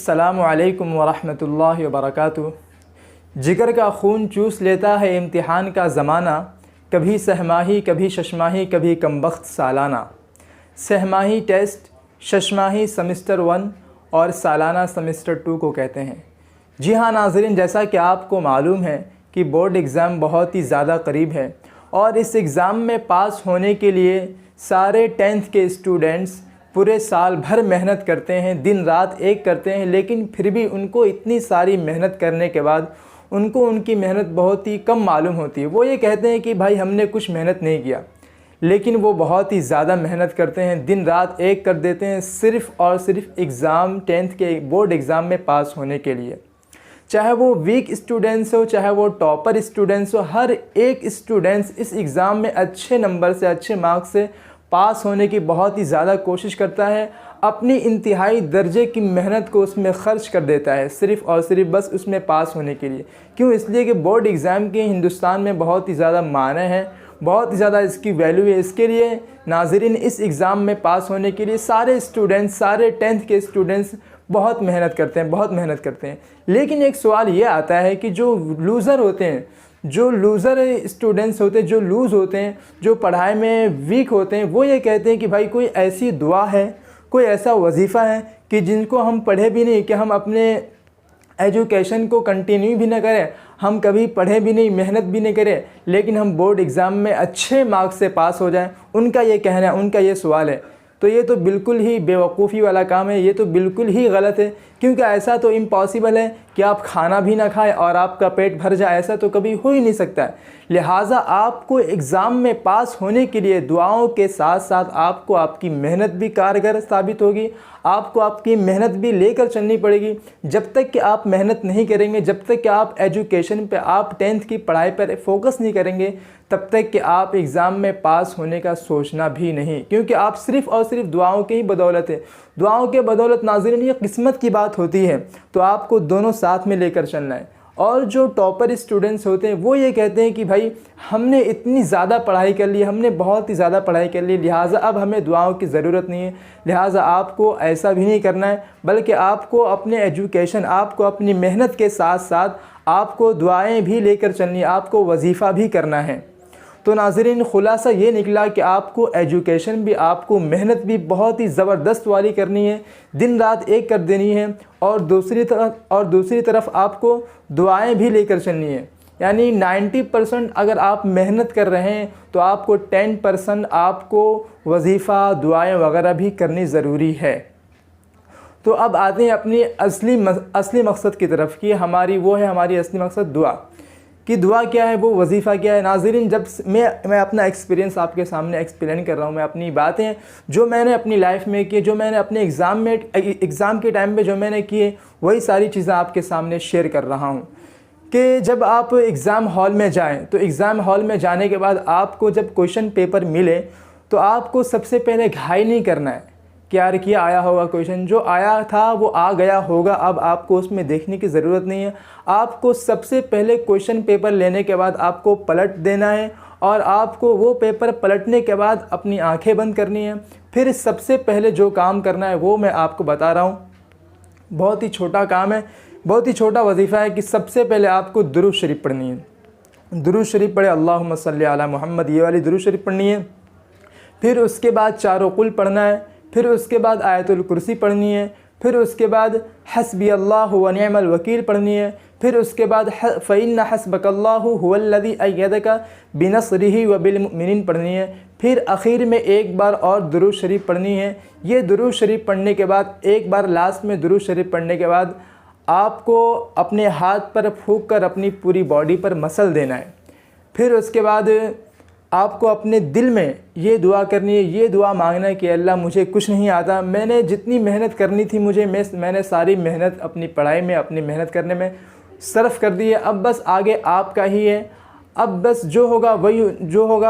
अस्सलामु अलैकुम वरहमतुल्लाहि वबरकातुहू। जिगर का खून चूस लेता है इम्तिहान का ज़माना, कभी सहमाही कभी शशमाही कभी कमबख्त सालाना। सहमाही टेस्ट, शशमाही सेमेस्टर 1 और सालाना सेमेस्टर 2 को कहते हैं। जी हाँ नाज़रीन, जैसा कि आपको मालूम है कि बोर्ड एग्ज़ाम बहुत ही ज़्यादा करीब है और इस एग्ज़ाम में पास होने के लिए सारे 10th के स्टूडेंट्स पूरे साल भर मेहनत करते हैं, दिन रात एक करते हैं, लेकिन फिर भी उनको इतनी सारी मेहनत करने के बाद उनको उनकी मेहनत बहुत ही कम मालूम होती है। वो ये कहते हैं कि भाई हमने कुछ मेहनत नहीं किया, लेकिन वो बहुत ही ज़्यादा मेहनत करते हैं, दिन रात एक कर देते हैं सिर्फ़ और सिर्फ एग्ज़ाम 10th के बोर्ड एग्ज़ाम में पास होने के लिए। चाहे वो वीक स्टूडेंट्स हो, चाहे वो टॉपर स्टूडेंट्स हो, हर एक स्टूडेंट्स इस एग्ज़ाम में अच्छे नंबर से, अच्छे मार्क्स से पास होने की बहुत ही ज़्यादा कोशिश करता है, अपनी इंतहाई दर्जे की मेहनत को उसमें ख़र्च कर देता है सिर्फ़ और सिर्फ बस उसमें पास होने के लिए। क्यों? इसलिए कि बोर्ड एग्ज़ाम के हिंदुस्तान में बहुत ही ज़्यादा मायने हैं, बहुत ही ज़्यादा इसकी वैल्यू है। इसके लिए नाज़रीन इस एग्ज़ाम में पास होने के लिए सारे स्टूडेंट्स, सारे 10th के स्टूडेंट्स बहुत मेहनत करते हैं, बहुत मेहनत करते हैं। लेकिन एक सवाल ये आता है कि जो लूज़र होते हैं, जो लूज़र स्टूडेंट्स होते हैं, जो लूज़ होते हैं, जो पढ़ाई में वीक होते हैं, वो ये कहते हैं कि भाई कोई ऐसी दुआ है, कोई ऐसा वजीफ़ा है कि जिनको हम पढ़े भी नहीं, कि हम अपने एजुकेशन को कंटिन्यू भी ना करें, हम कभी पढ़े भी नहीं, मेहनत भी नहीं करें, लेकिन हम बोर्ड एग्ज़ाम में अच्छे मार्क्स से पास हो जाएं। उनका ये कहना है, उनका ये सवाल है। तो ये तो बिल्कुल ही बेवकूफ़ी वाला काम है, ये तो बिल्कुल ही गलत है, क्योंकि ऐसा तो इम्पॉसिबल है कि आप खाना भी ना खाएं और आपका पेट भर जाए, ऐसा तो कभी हो ही नहीं सकता है। लिहाजा आपको एग्ज़ाम में पास होने के लिए दुआओं के साथ साथ आपको आपकी मेहनत भी कारगर साबित होगी, आपको आपकी मेहनत भी लेकर चलनी पड़ेगी। जब तक कि आप मेहनत नहीं करेंगे, जब तक कि आप एजुकेशन पे, आप 10th की पढ़ाई पर फोकस नहीं करेंगे, तब तक कि आप एग्ज़ाम में पास होने का सोचना भी नहीं, क्योंकि आप सिर्फ़ और सिर्फ दुआओं की ही बदौलत है। दुआओं के बदौलत नाज़रीन ये किस्मत की बात होती है, तो आपको दोनों साथ में लेकर चलना है। और जो टॉपर स्टूडेंट्स होते हैं वो ये कहते हैं कि भाई हमने इतनी ज़्यादा पढ़ाई कर ली, हमने बहुत ही ज़्यादा पढ़ाई कर ली, लिहाजा अब हमें दुआओं की ज़रूरत नहीं है। लिहाजा आपको ऐसा भी नहीं करना है, बल्कि आपको अपने एजुकेशन, आपको अपनी मेहनत के साथ साथ आपको दुआएं भी लेकर चलनी है, आपको वजीफ़ा भी करना है। तो नाज़रीन ख़ुलासा ये निकला कि आपको एजुकेशन भी, आपको मेहनत भी बहुत ही ज़बरदस्त वाली करनी है, दिन रात एक कर देनी है, और दूसरी तरफ आपको दुआएं भी लेकर चलनी है। यानी 90% अगर आप मेहनत कर रहे हैं तो आपको 10% आपको वजीफ़ा, दुआएं वगैरह भी करनी ज़रूरी है। तो अब आते हैं अपनी असली मकसद की तरफ कि हमारी असली मकसद दुआ कि दुआ क्या है, वो वजीफ़ा क्या है। नाज़रीन, जब मैं अपना एक्सपीरियंस आपके सामने एक्सप्लेन कर रहा हूँ, मैं अपनी बातें जो मैंने अपनी लाइफ में की, जो मैंने अपने एग्ज़ाम के टाइम पे जो मैंने किए, वही सारी चीज़ें आपके सामने शेयर कर रहा हूँ। कि जब आप एग्ज़ाम हॉल में जाएं, तो एग्ज़ाम हॉल में जाने के बाद आपको जब क्वेश्चन पेपर मिले तो आपको सबसे पहले घाई नहीं करना है कि यार क्या आया होगा, क्वेश्चन जो आया था वो आ गया होगा, अब आपको उसमें देखने की ज़रूरत नहीं है। आपको सबसे पहले क्वेश्चन पेपर लेने के बाद आपको पलट देना है, और आपको वो पेपर पलटने के बाद अपनी आंखें बंद करनी है। फिर सबसे पहले जो काम करना है वो मैं आपको बता रहा हूँ, बहुत ही छोटा काम है, बहुत ही छोटा वजीफ़ा है कि सबसे पहले आपको दुरूद शरीफ पढ़नी है। दुरूद शरीफ पढ़े, अल्लाहुम्मा सल्ली अला मुहम्मद, ये वाली दुरूद शरीफ पढ़नी है। फिर उसके बाद चारों कुल पढ़ना है, फिर उसके बाद आयतुल कुर्सी पढ़नी है, फिर उसके बाद हस्बी अल्लाहु व निअमल वकील पढ़नी है, फिर उसके बाद फ़इन्ना हस्बकल्लाहु हुवल्लज़ी अय्यदका बिनस्रिही व बिलमुमिनीन पढ़नी है। फिर आखिर में एक बार और दुरूद शरीफ पढ़नी है। ये दुरूद शरीफ पढ़ने के बाद, एक बार लास्ट में दुरूद शरीफ पढ़ने के बाद आपको अपने हाथ पर फूंक कर अपनी पूरी बॉडी पर मसल देना है। फिर उसके बाद आपको अपने दिल में ये दुआ करनी है, ये दुआ मांगना है कि अल्लाह मुझे कुछ नहीं आता, मैंने जितनी मेहनत करनी थी मैंने सारी मेहनत अपनी पढ़ाई में, अपनी मेहनत करने में सर्फ कर दी है, अब बस आगे आपका ही है, अब बस जो होगा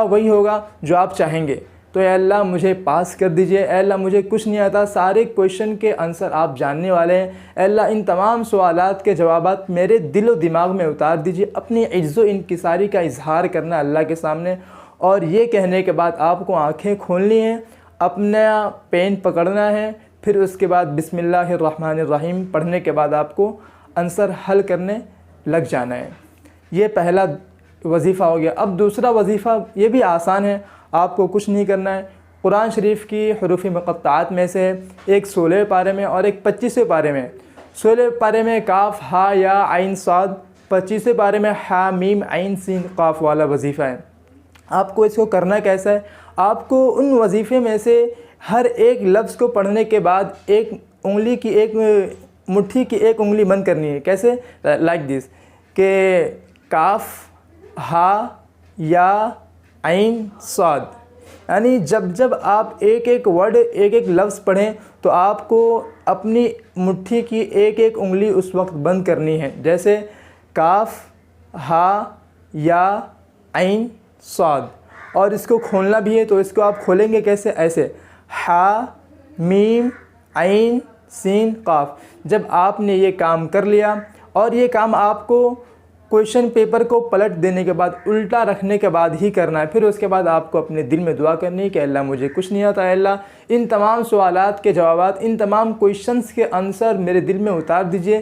वही होगा जो आप चाहेंगे। तो अल्लाह मुझे पास कर दीजिए, अल्लाह मुझे कुछ नहीं आता, सारे क्वेश्चन के आंसर आप जानने वाले हैं, अल्लाह इन तमाम सवालात के जवाबात मेरे दिलो दिमाग में उतार दीजिए। अपनी इज़्ज़ो इनकिसारी का इजहार करना अल्लाह के सामने, और ये कहने के बाद आपको आंखें खोलनी हैं, अपना पेन पकड़ना है, फिर उसके बाद बिस्मिल्लाहिर्रहमानिर्रहीम पढ़ने के बाद आपको आंसर हल करने लग जाना है। ये पहला वजीफ़ा हो गया। अब दूसरा वजीफ़ा ये भी आसान है, आपको कुछ नहीं करना है। कुरान शरीफ की हरूफ मुक़त्तात में से एक 16वें पारे में और एक 25वें पारे में। 16वें पारे में काफ हा या आइन साद, 25वें पारे में हा मीम आइन सीन काफ वाला वजीफ़ा है। आपको इसको करना कैसा है, आपको उन वजीफ़े में से हर एक लफ्ज़ को पढ़ने के बाद एक उंगली की एक मुट्ठी की एक उंगली बंद करनी है। कैसे? लाइक दिस के काफ हा या आइन साद, यानी जब जब आप एक एक वर्ड एक एक लफ्ज़ पढ़ें तो आपको अपनी मुट्ठी की एक एक उंगली उस वक्त बंद करनी है। जैसे काफ हा या आइन साद, और इसको खोलना भी है तो इसको आप खोलेंगे कैसे? ऐसे हा मीम आइन सीन काफ। जब आपने ये काम कर लिया, और ये काम आपको क्वेश्चन पेपर को पलट देने के बाद उल्टा रखने के बाद ही करना है। फिर उसके बाद आपको अपने दिल में दुआ करनी है कि अल्लाह मुझे कुछ नहीं आता, अल्लाह इन तमाम सवालात के जवाबात, इन तमाम क्वेश्चंस के आंसर मेरे दिल में उतार दीजिए।